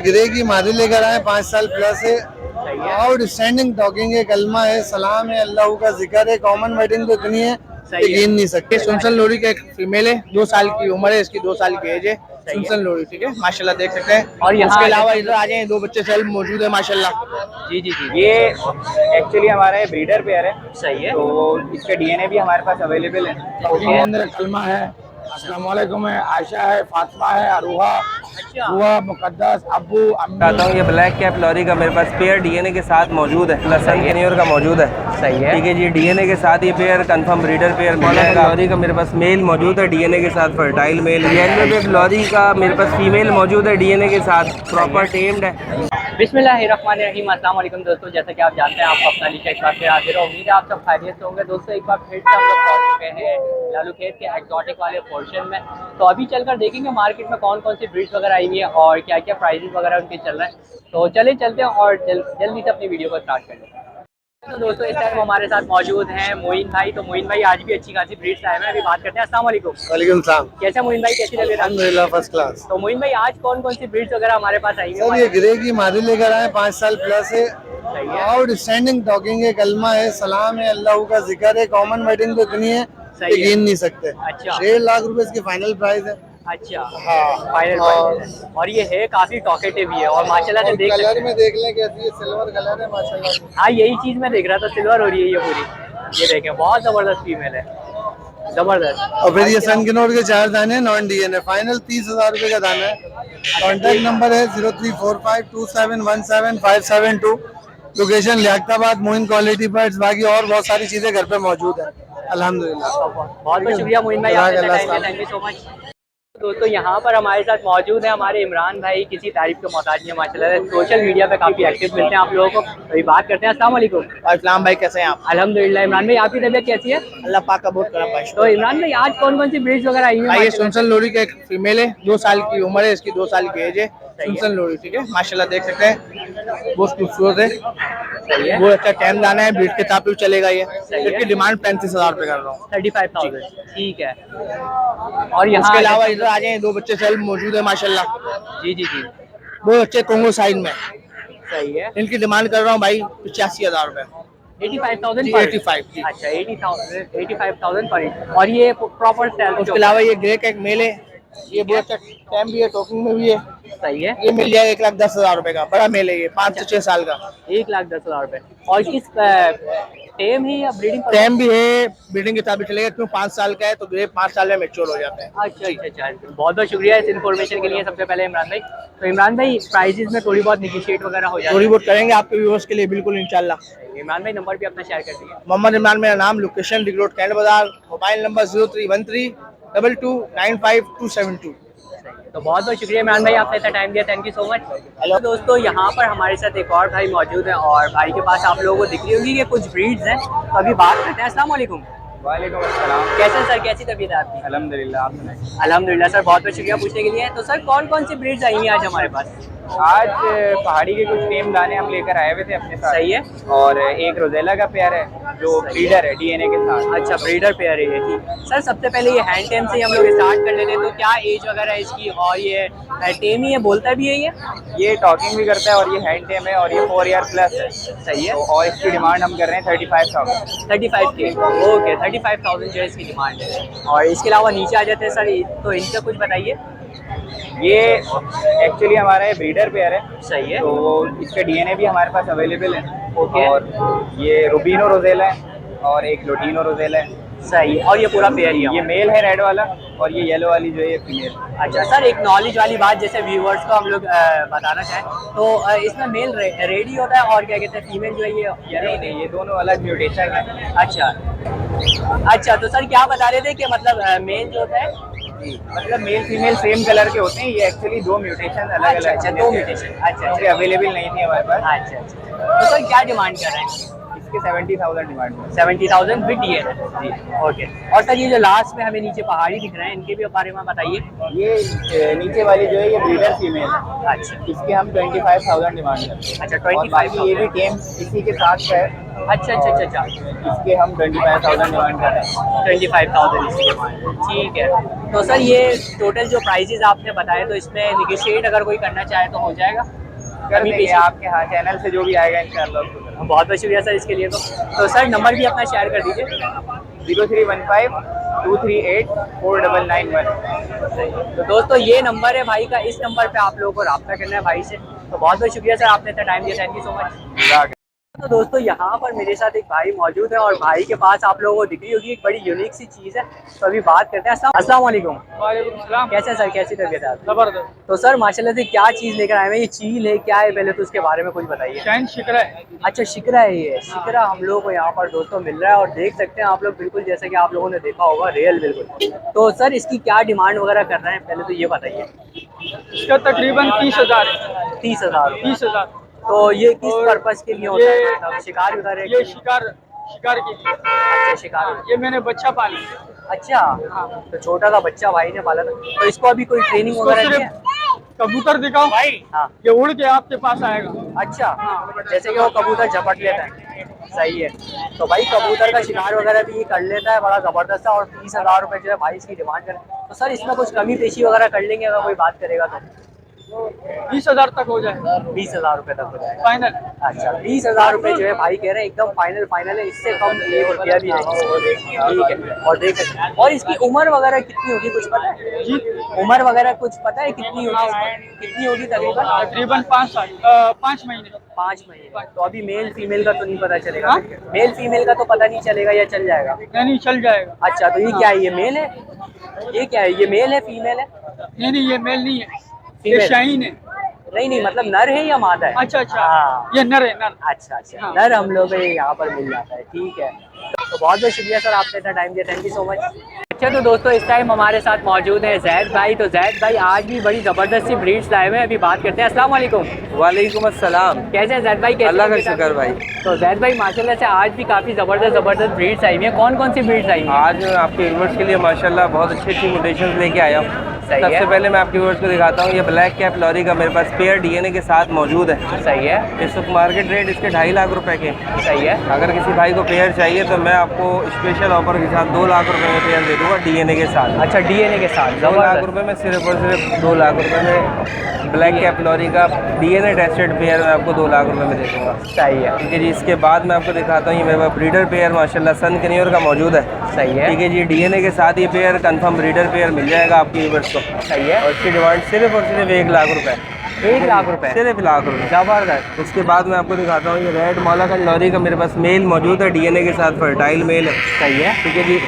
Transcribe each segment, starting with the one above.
गिरे की मादी लेकर आए 5 साल प्लस है। आउट स्टैंडिंग टॉकिंग है, कलमा है, सलाम है, अल्लाह का जिक्र है। कॉमन वेटिंग तो इतनी है कि गिन नहीं सकते। सुनसन लोरी का एक फीमेल है, 2 साल की उम्र है इसकी, 2 साल की एज है। सुनसन लोरी, ठीक है, माशाल्लाह देख सकते हैं। और इसके अलावा इधर आ जाए, 2 बच्चे सेल्फ मौजूद है माशाल्लाह। जी जी जी, ये एक्चुअली हमारा ब्रीडर पेयर है। सही है। तो इसका डीएनए भी हमारे पास अवेलेबल है। इसके अंदर कलमा है, अस्सलाम वालेकुम है, आयशा है, फातिमा है, अरूहा, हुआ, मुकद्दस, अब्बू, बताता हूँ। ये ब्लैक कैप लॉरी का मेरे पास पेयर डीएनए के साथ मौजूद है, लसन टेन्योर का मौजूद है। सही है। ठीक है जी, डीएनए के साथ ये pair confirm breeder pair lory का मेरे पास मेल मौजूद है डीएनए के साथ, fertile male. Yellow cap lory का मेरे पास फीमेल मौजूद है डीएनए के साथ, प्रॉपर टेम्ड है। बिस्मिल्लाहिर्रहमानिर्रहीम, अस्सलाम वालेकुम दोस्तों। जैसा कि आप जानते हैं, आपको अपना नीचे एक बार फिर हाजिर है। उम्मीद है आप सब खैरियत से होंगे। दोस्तों एक बार फिर से हम लोग पहुँच चुके हैं लालू खेत के एक्सोटिक वाले पोर्शन में। तो अभी चलकर देखेंगे मार्केट में कौन कौन सी ब्रीड्स वगैरह आई हुई है और क्या क्या प्राइजेस वगैरह उनके चल रहे हैं। तो चलते हैं और जल्दी से अपनी वीडियो को स्टार्ट कर लेते हैं। तो दोस्तों इस टाइम हमारे साथ मौजूद हैं मोइन भाई। तो मोइन भाई आज भी अच्छी खासी ब्रीड्स आए हैं, अभी बात करते हैं। अस्सलाम वालेकुम। वालेकुम सलाम। कैसा मोइन भाई, कैसी लग रही है? अल्हम्दुलिल्लाह फर्स्ट क्लास। तो मोइन भाई आज कौन कौन सी ब्रीड्स वगैरह हमारे पास आई सर है? ये गिरे की मादी लेकर आए 5 साल प्लस है। सही है। आउट स्टैंडिंग टॉकिंग है, कलमा है, सलाम है, अल्लाह का जिक्र है। कॉमन वेटिंग तो इतनी है सही कि है। गिन नहीं सकते। अच्छा। 1.5 लाख रुपए इसकी फाइनल प्राइस है। अच्छा, हाँ। फाइनल प्राइस है। और ये है काफी टॉकेटिव भी है और माशाल्लाह से देख कलर में देख लें कैसी है, सिल्वर कलर है माशाल्लाह। हाँ यही चीज मैं देख रहा था, सिल्वर हो रही है ये पूरी। ये देखें, बहुत जबरदस्त फीमेल है, जबरदस्त। और फिर ये सन किनोर के 4 दाने नॉन डीएनए, फाइनल 30,000 रुपए का दाना है। कॉन्टैक्ट नंबर है 034527177572। Location Liaquatabad, Moin Quality Birds. बाकी और बहुत सारी चीजें घर पे मौजूद है अल्हम्दुलिल्लाह। बहुत बहुत शुक्रिया मोइन भाई, आपका थैंक यू सो मच। दोस्तों यहाँ पर हमारे साथ मौजूद है हमारे इमरान भाई, किसी तारीफ के मोहताज नहीं है माशाल्लाह से। सोशल मीडिया पे काफी एक्टिव मिलते हैं आप लोगों को। अभी बात करते हैं। अस्सलाम वालेकुम। अस्सलाम भाई, कैसे हैं आप? अल्हम्दुलिल्लाह। इमरान भाई आपकी तबीयत कैसी है? अल्लाह पाक का बहुत करम भाई। तो इमरान भाई आज कौन कौन सी ब्रीड्स वगैरह आई हुई भाई ये है? सुनसन लोरी का एक फीमेल है, 2 साल की उम्र है इसकी, 2 साल की एज है। सुनसन लोरी, ठीक है, माशाल्लाह देख सकते हैं, बहुत खूबसूरत है। सही है। वो अच्छा टाइम दाना है, ब्रीड के हिसाब से चलेगा ये। इसकी डिमांड 35,000 रुपए कर रहा हूँ। 35,000, ठीक है। और यहाँ इसके अलावा इधर आ जाए, 2 बच्चे सेल्फ मौजूद है माशाल्लाह। जी जी जी, 2 बच्चे कोंगो साइड में, सही है। इनकी डिमांड कर रहा हूँ भाई 85,000 रुपए। 85,000 जी, पर 85 जी। अच्छा 85,000 पर। और ये प्रॉपर सेल। उसके अलावा ये ग्रे का एक मेल है, ये बहुत अच्छा टाइम भी है, टॉकिंग में भी है। सही है। ये मिल जाएगा 1,10,000 रुपए का, बड़ा मेल है ये, 5 से 6 साल का। 1,10,000 रुपए। और किस टेम है या ब्रीडिंग? टाइम भी है, ब्रीडिंग के हिसाब से चलेगा, क्यों 5 साल का है तो ग्रे 5 साल में मैच्योर हो जाते हैं। अच्छा अच्छा अच्छा, बहुत बहुत शुक्रिया इस इन्फॉर्मेशन के लिए सबसे पहले इमरान भाई। तो इमरान भाई प्राइजेस में थोड़ी बहुत निगोशिएट वगैरह हो जाए? थोड़ी बहुत करेंगे आपके व्यूअर्स के लिए, बिल्कुल इंशाल्लाह। इमरान भाई नंबर भी अपना शेयर कर दीजिए। मोहम्मद इमरान मेरा नाम, लोकेशन रिंग रोड कैंट बाजार, मोबाइल नंबर 0313229272। तो बहुत बहुत शुक्रिया इमरान भाई, आपने इतना टाइम दिया, thank you so much. Hello दोस्तों, यहाँ पर हमारे साथ एक और भाई मौजूद है और भाई के पास आप लोगों को दिख रही होगी कि कुछ ब्रीड्स हैं। तो अभी बात करते हैं। अस्सलाम वालेकुम। वालेकुम अस्सलाम। कैसे सर, कैसी तबीयत है आपकी? अल्हम्दुलिल्लाह, आप सुनाइए। अल्हम्दुलिल्लाह सर, बहुत बहुत शुक्रिया पूछने के लिए। तो सर कौन कौन सी ब्रीड्स आई हैं आज हमारे पास? आज पहाड़ी के कुछ टेम दाने हम लेकर आए हुए थे अपने साथ। सही है। और एक रोजेला का पेयर है जो ब्रीडर है डीएनए के साथ। अच्छा, ब्रीडर पेयर है ये, ठीक। सर सबसे पहले ये हैंड टेम से ही हम लोग स्टार्ट कर लेते हैं। तो क्या एज वगैरह है इसकी? और ये टेम ही है, बोलता भी है ये टॉकिंग भी करता है और ये हैंड टेम है और ये 4 ईयर प्लस है। सही है। तो और इसकी डिमांड हम कर रहे हैं 35,000। 35K, ओके, 35,000 जो है इसकी डिमांड है। और इसके अलावा नीचे आ जाते हैं सर, तो इनका कुछ बताइए। ये एक्चुअली हमारा ब्रीडर पेयर है। सही है। तो इसका डीएनए भी हमारे पास अवेलेबल है। ओके। और ये रूबिनो रोजेला है और एक लोटिनो रोजेला है। सही है। और ये पूरा पेयर ही है? ये मेल है रेड वाला और ये येलो वाली जो है ये फीमेल। अच्छा सर, एक नॉलेज वाली बात जैसे व्यूवर्स को हम लोग बताना चाहें तो इसमें मेल रेडी होता है और क्या कहते हैं फीमेल जो है ये नहीं, ये दोनों अलग म्यूटेशन है। अच्छा अच्छा, तो सर क्या बता रहे थे कि मतलब मेल जो होता है, मतलब मेल फीमेल सेम कलर के होते हैं। ये एक्चुअली 2 म्यूटेशन अलग अलग। अच्छा 2 म्यूटेशन। अच्छा क्योंकि अवेलेबल नहीं थी हमारे पास। अच्छा अच्छा, तो सर क्या डिमांड कर रहे हैं? इसके 70,000 डिमांड है। 70,000 विद डीएनए जी। ओके, और सर ये जो लास्ट में हमें नीचे पहाड़ी दिख रहे हैं इनके भी बारे में बताइए। ये नीचे वाली जो है ये ब्रीडर फीमेल है। अच्छा इसके हम 25,000 डिमांड है। अच्छा, और बाकी ये 25,000। भी टेम इसी के साथ है। अच्छा अच्छा अच्छा अच्छा, इसके हम 25,000 डिमांड कर रहे हैं। 25,000 इसकी डिमांड है, ठीक है। तो सर ये टोटल जो प्राइजेज आपने बताए तो इसमें निगोशिएट अगर कोई करना चाहे तो हो जाएगा? कर देंगे आपके हाँ चैनल से जो भी आएगा इंशाल्लाह। बहुत बहुत शुक्रिया सर इसके लिए। तो सर नंबर भी अपना शेयर कर दीजिए। 0315 238 4991। तो दोस्तों ये नंबर है भाई का, इस नंबर पे आप लोगों को रब्ता करना है भाई से। तो बहुत बहुत शुक्रिया सर, आपने इतना टाइम दिया, थैंक यू सो मच। तो दोस्तों यहाँ पर मेरे साथ एक भाई मौजूद है और भाई के पास आप लोगों को दिख रही होगी एक बड़ी यूनिक सी चीज़ है। तो अभी बात करते हैं। अस्सलाम वालेकुम। वालेकुम सलाम। कैसे हैं सर, कैसी तबीयत है आपकी? जबरदस्त। तो सर माशाल्लाह से क्या चीज़ लेकर आए हैं? ये चील है क्या है, पहले तो उसके बारे में कुछ बताइए। शाइन शिकरा है। अच्छा शिकरा है, ये शिकरा हम लोगों को यहाँ पर दोस्तों मिल रहा है और देख सकते हैं आप लोग बिल्कुल जैसे कि आप लोगों ने देखा होगा रियल बिल्कुल। तो सर इसकी क्या डिमांड वगैरह कर रहे हैं, पहले तो ये बताइए। इसका तकरीबन 30,000 है। 30,000 रुपये। 30,000। तो ये किस पर्पस के लिए होता है, मतलब शिकार वगैरह के ये लिए? शिकार के लिए। अच्छा शिकार। ये मैंने बच्चा पाला है। अच्छा, तो छोटा सा बच्चा भाई ने पाला था, तो इसको अभी कोई ट्रेनिंग इसको वगैरह नहीं है? सिर्फ कबूतर दिखाओ भाई, हाँ। ये उड़ के आपके पास आएगा। अच्छा, जैसे कि वो कबूतर झपट लेता है, सही है। तो भाई कबूतर का शिकार वगैरह भी ये कर लेता है, बड़ा जबरदस्त है। और 30,000 रुपये जो है भाई इसकी डिमांड करें तो सर इसमें कुछ कमी पेशी वगैरह कर लेंगे अगर कोई बात करेगा तो? 20,000 तक हो जाए, 20,000 रुपये तक हो जाएगा। फाइनल। अच्छा 20,000 रुपये जो है भाई कह रहे हैं एकदम फाइनल है, इससे कम एक रुपया भी नहीं, ठीक है। और देख सकते हैं, और इसकी उम्र वगैरह कितनी होगी कुछ पता है जी, उम्र वगैरह कुछ पता है कितनी होगी तकरीबन? तकरीबन 5 महीने। 5 महीने। तो अभी मेल फीमेल का तो नहीं पता चलेगा? मेल फीमेल का तो पता नहीं चलेगा या चल जाएगा? नहीं चल जाएगा। अच्छा, तो ये क्या है, ये मेल है, ये क्या है, ये मेल है फीमेल है? नहीं ये मेल नहीं है, ये फीमेल। शाइन है। नहीं मतलब नर है या मादा है? अच्छा हाँ। ये नर है, नर। अच्छा हाँ। नर हम लोग यहाँ पर मिल जाता है, ठीक है। तो बहुत बहुत शुक्रिया सर, आपने इतना टाइम दिया, थैंक यू सो मच। अच्छा तो दोस्तों इस टाइम हमारे साथ मौजूद है जैद भाई। तो जैद भाई आज भी बड़ी ज़बरदस्त सी ब्रीड्स लाए हुए हैं, अभी बात करते हैं। अस्सलाम वालेकुम। वालेकुम अस्सलाम। कैसे हैं जैद भाई? कैसे अल्लाह का हैं? शुक्र भाई। तो जैद भाई माशाल्लाह से आज भी काफ़ी ज़बरदस्त ब्रीड्स आई हुई हैं। कौन कौन सी ब्रीड्स आई हैं? आज मैं आपके व्यूअर्स के लिए माशाल्लाह बहुत अच्छी म्यूटेशंस लेके आया हूँ। सही है। सबसे पहले मैं आपके व्यूअर्स को दिखाता हूँ, ये ब्लैक कैप लॉरी का मेरे पास पेयर डीएनए के साथ मौजूद है। सही है। इस वक्त मार्केट रेट इसके 2.5 लाख रुपए के। सही है। अगर किसी भाई को पेयर चाहिए तो मैं आपको स्पेशल ऑफर के साथ 2 लाख रुपए में पेयर दे दूँगा डीएनए के साथ। अच्छा डीएनए के साथ 2 लाख रुपए में सिर्फ और सिर्फ 2 लाख रुपए में ब्लैक कैप लॉरी का डीएनए टेस्टेड पेयर मैं आपको 2 लाख रुपए में दे दूँगा। सही है। ठीक है जी। इसके बाद मैं आपको दिखाता हूँ, ये मेरे पास ब्रीडर पेयर माशाल्लाह सन कनियोर का मौजूद है। सही है। ठीक है जी। डीएनए के साथ ये पेयर कंफर्म ब्रीडर पेयर मिल जाएगा आपके व्यूअर्स को। सही है। और इसकी डिमांड सिर्फ और सिर्फ 1 लाख रुपए। 1 लाख रुपए? सिर्फ 1 लाख रुपए। जबरदस्त। उसके बाद मैं आपको दिखाता हूँ, ये रेड मौलाखन लॉरी का मेरे पास मेल मौजूद है, डीएनए के साथ फर्टाइल मेल है। सही है। ठीक है जी।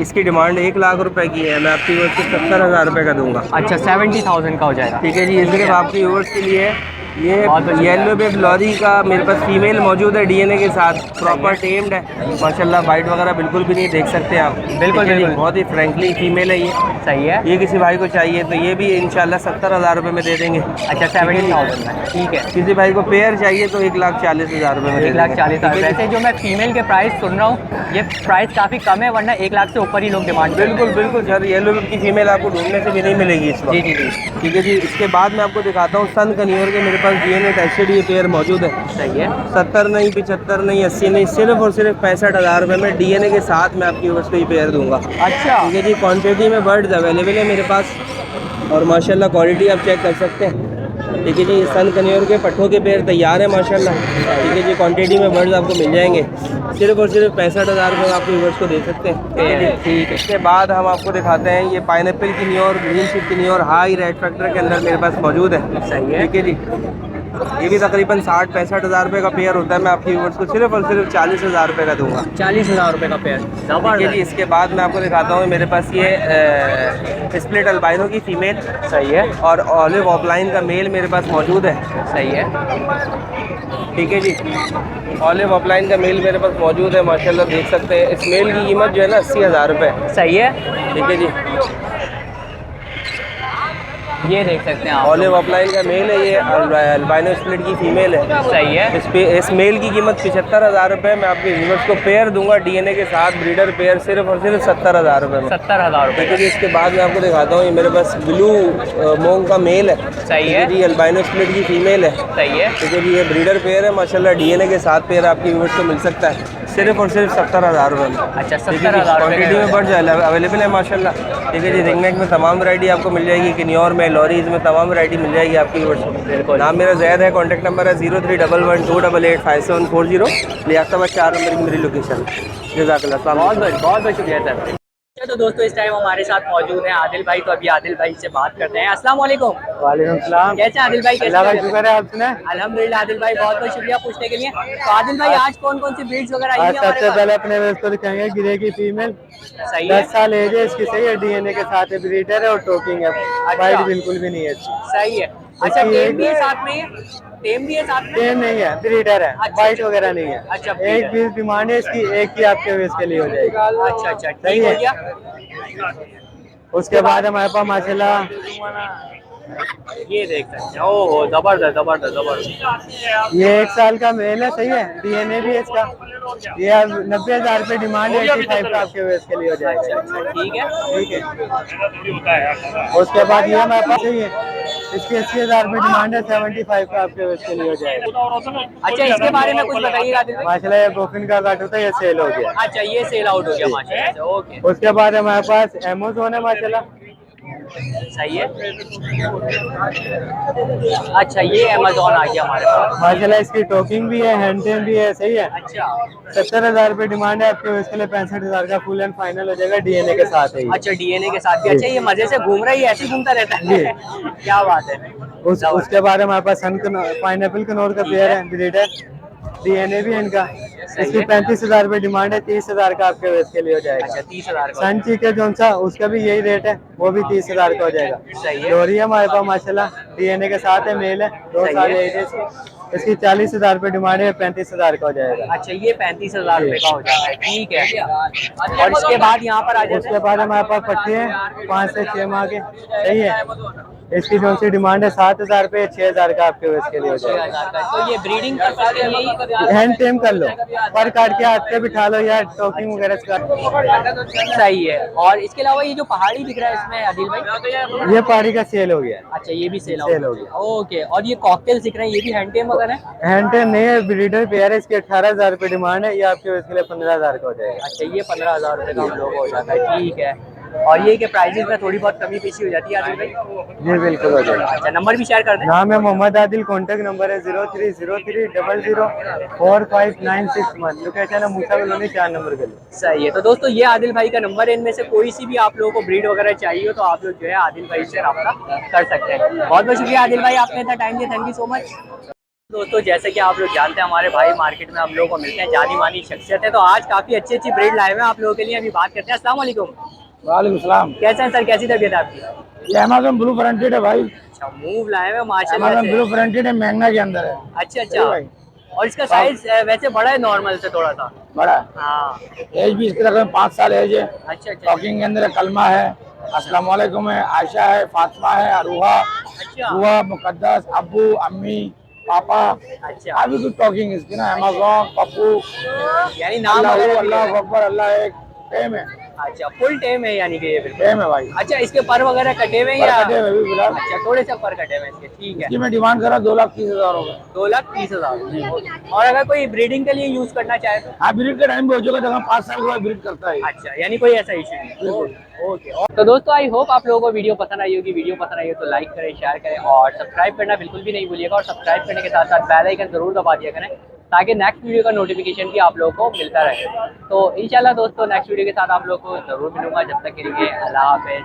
इसकी डिमांड 1 लाख रुपए की है, मैं आपकी व्यूअर्स को 70,000 रुपये का दूंगा। अच्छा 70,000 का हो जाएगा। ठीक है जी। ये सिर्फ आपके व्यूअर्स के लिए। ये बहुत बढ़िया। येलो बेब लॉरी का मेरे पास फीमेल मौजूद है डीएनए के साथ, प्रॉपर टेम्ड है माशाल्लाह, बाइट वगैरह बिल्कुल भी नहीं, देख सकते हैं आप। बिल्कुल ठीक है जी, बिल्कुल। बहुत ही फ्रेंकली फीमेल है ये। सही है। ये किसी भाई को चाहिए तो ये भी इंशाल्लाह 70,000 रुपये में दे देंगे। अच्छा 70,000 में, ठीक है। किसी भाई को पेयर चाहिए तो 1,40,000 रुपये में 1,40,000। वैसे जो मैं फीमेल के प्राइस सुन रहा हूँ ये प्राइस काफ़ी कम है, वरना 1 लाख से ऊपर ही लोग डिमांड करते हैं। बिल्कुल बिल्कुल सर, येलो बेब की फीमेल आपको ढूंढने से भी नहीं मिलेगी इस वक्त। जी जी जी। ठीक है जी। इसके बाद मैं आपको दिखाता हूँ सन कनियोर के मेरे पास डीएनए टेस्टेड ये पेयर मौजूद है। सही है। 70 नहीं, 75 नहीं, 80 नहीं, सिर्फ और सिर्फ 65,000 रुपये में डीएनए के साथ मैं आपकी व्यूअर्स को ये पेयर दूंगा। अच्छा ठीक है जी। क्वांटिटी में बर्ड्स अवेलेबल है मेरे पास और माशाल्लाह क्वालिटी आप चेक कर सकते हैं। ठीक है जी। सन कनियोर के पट्ठों के पेयर तैयार है माशाल्लाह। ठीक है जी। क्वांटिटी में बर्ड्स आपको मिल जाएंगे, सिर्फ और सिर्फ 65,000 रुपये आपके व्यूअर्स को दे सकते हैं। ठीक है जी। ठीक है। इसके बाद हम आपको दिखाते हैं, ये पाइनएप्पल कनियोर, ग्रीन चिप कनियोर हाई रेड फैक्टर के अंदर मेरे पास मौजूद है। सही है। ठीक है जी। ये भी तकरीबन 60-65,000 रुपये का पेयर होता है, मैं आपके व्यूअर्स को सिर्फ और सिर्फ 40,000 रुपये का दूंगा। 40,000 रुपये का पेयर, ठीक है जी। जबरदस्त। इसके बाद मैं आपको दिखाता हूँ, मेरे पास ये स्प्लिट अल्बाइनो की फ़ीमेल सही है। और ऑलिव ऑफलाइन का मेल मेरे पास मौजूद है। सही है। ठीक है जी। ऑलिव ऑफलाइन का मेल मेरे पास मौजूद है माशाल्लाह, देख सकते हैं। इस मेल की कीमत जो है ना 80,000 रुपये। सही है। ठीक है जी। ये देख सकते हैं आप। ऑलिव अपलाइन का मेल है, ये अल्बाइनो स्प्लिट की फीमेल है। सही है। इस मेल की कीमत 75,000 रुपये। मैं आपके व्यूवर्स को पेयर दूंगा डीएनए के साथ, ब्रीडर पेयर सिर्फ और सिर्फ 70,000 रुपये में। 70,000 ठीक रुपये। है जी। इसके बाद मैं आपको दिखाता हूँ, ये मेरे पास ब्लू मोंग का मेल है। सही है जी, अल्बाइनो स्प्लिट की फीमेल है। सही है। ठीक है जी। ये ब्रीडर पेयर है माशाल्लाह, डीएनए के साथ पेयर आपके व्यूवर्स को मिल सकता है सिर्फ और सिर्फ 70,000 रुपये में। अच्छा, ठीक है जी। 70,000 रुपये क्वान्टिटी में बढ़ जाए, अवेलेबल है माशाल्लाह। ठीक है जी। रिंगनेक में तमाम वैरायटी आपको मिल जाएगी, किन्योर में, लॉरीज में तमाम वैरायटी मिल जाएगी आपकी व्यूवर्स को। बिल्कुल। नाम मेरा जैद है, कॉन्टैक्ट नंबर है 0311288570, लियाकताबाद 4 नंबर की मेरी लोकेशन। जज़ाकल्लाह। बहुत बहुत शुक्रिया सर। तो दोस्तों इस टाइम हमारे साथ मौजूद हैं आदिल भाई, तो अभी आदिल भाई से बात करते हैं। अस्सलाम वालेकुम। वालेकुम सलाम। कैसे हैं आदिल भाई? अल्लाह का कैसे शुक्र है, आप सुनाएं? अल्हम्दुलिल्लाह आदिल भाई, बहुत बहुत शुक्रिया पूछने के लिए। तो आदिल भाई आज कौन कौन सी ब्रीड्स वगैरह आई आज हैं हमारे सबसे पास? पहले अपने वेस्ट को दिखाएंगे गिरे की फीमेल। सही है। 10 साल एज है इसकी, सही है, डीएनए के साथ है, ब्रीडर है और टोकिंग है, वाइट बिल्कुल भी नहीं है अच्छी। सही है। अच्छा, इसकी टेम भी है एक- साथ में? टेम भी है साथ में? टेम नहीं है, ब्रीडर है, अच्छा, वाइट वगैरह नहीं है। अच्छा, एक breeder। 20 डिमांड है इसकी, एक की आपके वेस्ट के लिए हो जाएगी। अच्छा अच्छा, सही ठीक हो है। गया। उसके बाद हमारे पास माशाल्लाह ये देख सकते हैं। ओहो, जबरदस्त जबरदस्त जबरदस्त। ये 1 साल का मेल है, सही है, डीएनए भी है इसका। ये 90,000 रुपये डिमांड है, 85 का आपके वेस्ट के लिए हो जाएगा। अच्छा, ठीक है। ठीक है। उसके बाद ये हमारे पास सही है, इसकी 80,000 रुपये डिमांड है, 75 का आपके वेस्ट के लिए हो जाएगा। अच्छा, इसके बारे में कुछ बताइएगा आदिल भाई। माशाल्लाह ये गोफिन का काट होता है, ये सेल हो गया। अच्छा, ये सेल आउट हो गया माशाल्लाह। ओके, उसके बाद हमारे पास एमेजोन है माशाल्लाह। सही है। अच्छा, ये अमेजोन आ गया हमारे पास। माशाल्लाह इसकी टोकिंग भी है, हैंडटेम भी है, सही है। अच्छा 70,000 रुपये डिमांड है आपके, इसके लिए 65,000 का फुल एंड फाइनल हो जाएगा, डीएनए के साथ है ये। अच्छा, डीएनए के साथ भी। अच्छा, ये मजे से घूम रहा है, ऐसे ही घूमता रहता है। क्या बात है। उसके बाद हमारे पास सन पाइनएप्पल कनौर का पेयर है, ब्रीडर, डीएनए भी है इनका। इसकी 35,000 रुपये डिमांड है, 30,000 का आपके वेस्ट के लिए हो जाएगा। अच्छा, 30,000 का। सन चीक है जो सा, उसका भी यही रेट है, वो भी 30,000 का हो जाएगा। सही है। लोरी है हमारे पास माशाल्लाह, डीएनए के साथ है, मेल है, 2 सही साल है। एज है इसकी। इसकी 40,000 रुपये डिमांड है, 35,000 का हो जाएगा। अच्छा, ये 35,000 रुपये का हो जाता है, ठीक है। और इसके बाद यहाँ पर आ जाते उसके बाद हमारे पास पट्टी है 5 से 6 माह के, सही है। इसकी जो सी डिमांड है 7,000 रुपये, 6,000 का आपके वेस्ट के लिए हो जाएगा। 6,000 का। तो ये ब्रीडिंग कर सकते हैं यही? हैंड टेम कर लो, पर काट के हाथ पे बिठा लो या टोकिंग वगैरह का। सही है। और इसके अलावा ये जो पहाड़ी दिख रहा है इसमें आदिल भाई? ये पारी का सेल हो गया। अच्छा, ये भी सेल सेल हो हो गया। ओके। और ये कॉकटेल्स दिख रहे हैं, ये भी हैंड टेम वगैरह है? हैंड टेम नहीं है, ब्रीडर पेयर है, इसकी 18,000 रुपये डिमांड है, ये आपके वेस्ट के लिए 15,000 का हो जाएगा। अच्छा, ये 15,000 रुपये का हम लोग हो जाता है, ठीक है। और ये के प्राइजेस में थोड़ी बहुत कमी पेशी हो जाती है आदिल भाई? जी बिल्कुल हो जाएगा। अच्छा, नंबर भी शेयर कर दें। नाम है मोहम्मद आदिल, कॉन्टैक्ट नंबर है 0303004596, लोकेशन है मूसा कॉलोनी 4 नंबर गली। सही है। तो दोस्तों ये आदिल भाई का नंबर है, इनमें से कोई सी भी आप लोगों को ब्रीड वगैरह चाहिए हो तो आप लोग जो है आदिल भाई से रब्ता कर सकते हैं। बहुत बहुत शुक्रिया आदिल भाई, आपने इतना टाइम दिया, थैंक यू सो मच। दोस्तों जैसे कि आप लोग जानते हैं हमारे भाई मार्केट में हम लोगों को मिलते हैं, जानी मानी शख्सियत है, तो आज काफ़ी अच्छी अच्छी ब्रीड लाए हुए हैं आप लोगों के लिए। अभी बात करते हैं। अस्सलाम वालेकुम। वालेकुम सलाम। कैसे हैं सर, कैसी तबीयत है आपकी? ये अमेज़न ब्लू फ्रंटेड है भाई, अच्छा, मूव लाए हुए माशाल्लाह अमेज़न से। ब्लू फ्रंटेड है, महंगा के अंदर है। अच्छा अच्छा। और इसका साइज वैसे बड़ा है नॉर्मल से थोड़ा सा? बड़ा हाँ। एज भी इसके तकरीबन 5 साल एज है। अच्छा अच्छा। टॉकिंग के अंदर है, कलमा है, अस्सलाम वालेकुम है, आयशा है, फातिमा है, अरूहा, अच्छा बुआ, मुकद्दस, अब्बू, अम्मी, पापा, अच्छा। काफी कुछ टॉकिंग इसकी ना, अमेज़न, पप्पू, यानी नाम अल्लाह वगैरह भी अल्लाह है। अकबर, अल्लाह एक, टेम है, अच्छा, फुल टेम है यानी कि ये बिल्कुल? टेम है भाई। अच्छा, इसके पर वगैरह कटे हुए हैं पर या? कटे हुए भी फिलहाल। अच्छा, थोड़े से पर कटे हुए हैं इसके, ठीक है। इसकी मैं डिमांड कर रहा 2,30,000 होगा। 2,30,000। और अगर कोई ब्रीडिंग के लिए यूज करना चाहे तो? हाँ, ब्रीड का टाइम भी हो चुका, जगह 5 साल के बाद ब्रीड करता है। अच्छा, यानी कोई ऐसा इशू नहीं। ओके। तो दोस्तों आई होप आप लोगों को वीडियो पसंद आई होगी। वीडियो पसंद आई हो तो लाइक करें, शेयर करें और सब्सक्राइब करना बिल्कुल भी नहीं भूलिएगा। और सब्सक्राइब करने के साथ साथ बेल आइकन जरूर दबा दिया करें ताकि नेक्स्ट वीडियो का नोटिफिकेशन भी आप लोगों को मिलता रहे। तो इंशाल्लाह दोस्तों नेक्स्ट वीडियो के साथ आप लोगों को जरूर मिलूंगा। जब तक के लिए अल्लाह हाफिज़।